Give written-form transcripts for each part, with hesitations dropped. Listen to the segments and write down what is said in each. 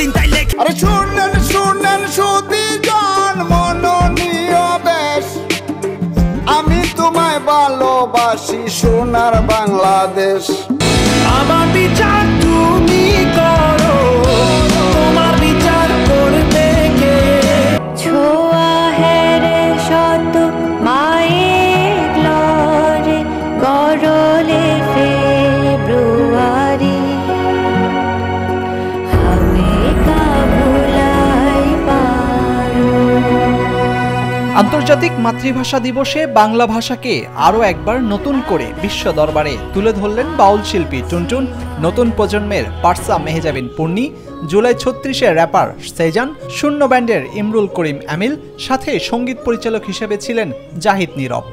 দিন তাইলে আরে শুনেন শুনেন সুধীজন মননীয় বেশ, আমি তোমায় ভালোবাসি সোনার বাংলাদেশ। আমার বিচার তুমি করো, তোমার বিচার করবে কে? ছোঁয়া হেরে শত মায়ের গ্লরে গরলে ফেব্রুয়ারি হবে কাবুলাই পারো। আন্তর্জাতিক মাতৃভাষা দিবসে বাংলা ভাষাকে আরও একবার নতুন করে বিশ্ব দরবারে তুলে ধরলেন বাউল শিল্পী টুনটুন, নতুন প্রজন্মের পারসা মেহেজাবিন পূর্ণি, জুলাই 36-এর র্যাপার সেজান, শূন্য ব্যান্ডের ইমরুল করিম আমিল, সাথে সঙ্গীত পরিচালক হিসেবে ছিলেন জাহিদ নীরব।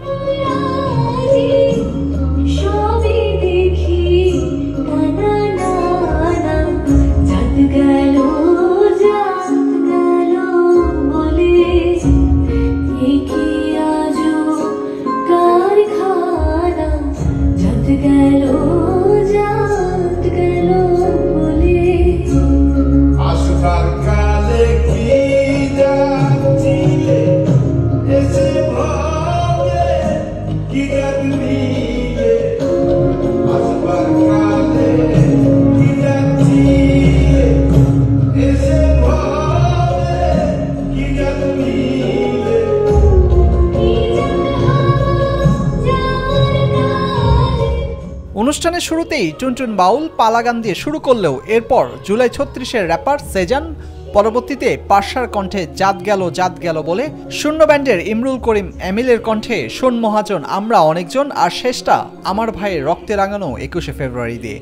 অনুষ্ঠানের শুরুতেই টুনটুন বাউল পালা গান দিয়ে শুরু করলেও এরপর জুলাই 36-এর র্যাপার সেজান, পরবর্তীতে পার্সার কণ্ঠে জাত গেল বলে, শূন্য ব্যান্ডের ইমরুল করিম আমিলের কণ্ঠে শোন মহাজন আমরা অনেকজন, আর শেষটা আমার ভাইয়ের রক্তে রাঙানো 21শে ফেব্রুয়ারি দিয়ে।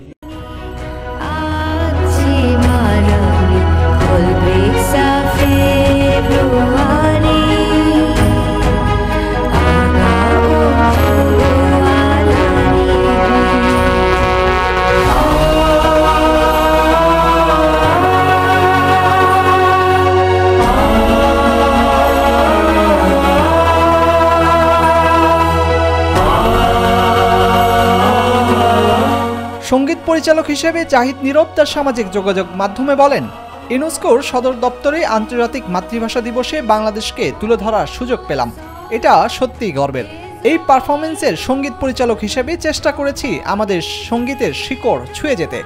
সঙ্গীত পরিচালক হিসেবে জাহিদ নীরব তার সামাজিক যোগাযোগ মাধ্যমে বলেন, ইউনেস্কোর সদর দপ্তরে আন্তর্জাতিক মাতৃভাষা দিবসে বাংলাদেশকে তুলে ধরার সুযোগ পেলাম, এটা সত্যিই গর্বের। এই পারফরমেন্সের সঙ্গীত পরিচালক হিসেবে চেষ্টা করেছি আমাদের সঙ্গীতের শিকড় ছুঁয়ে যেতে,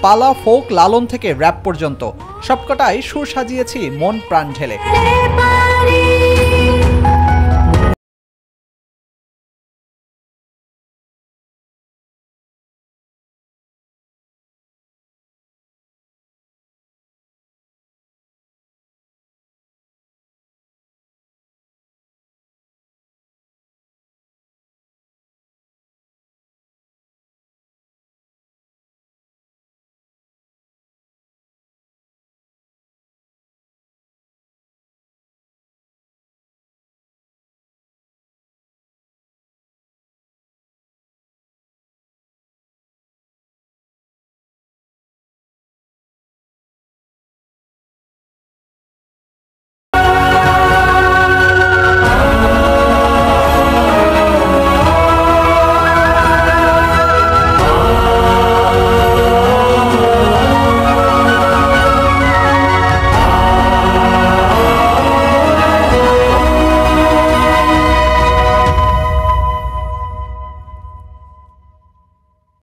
পালা, ফোক, লালন থেকে র‍্যাপ পর্যন্ত সবকটাই সুর সাজিয়েছি মন প্রাণ ঢেলে।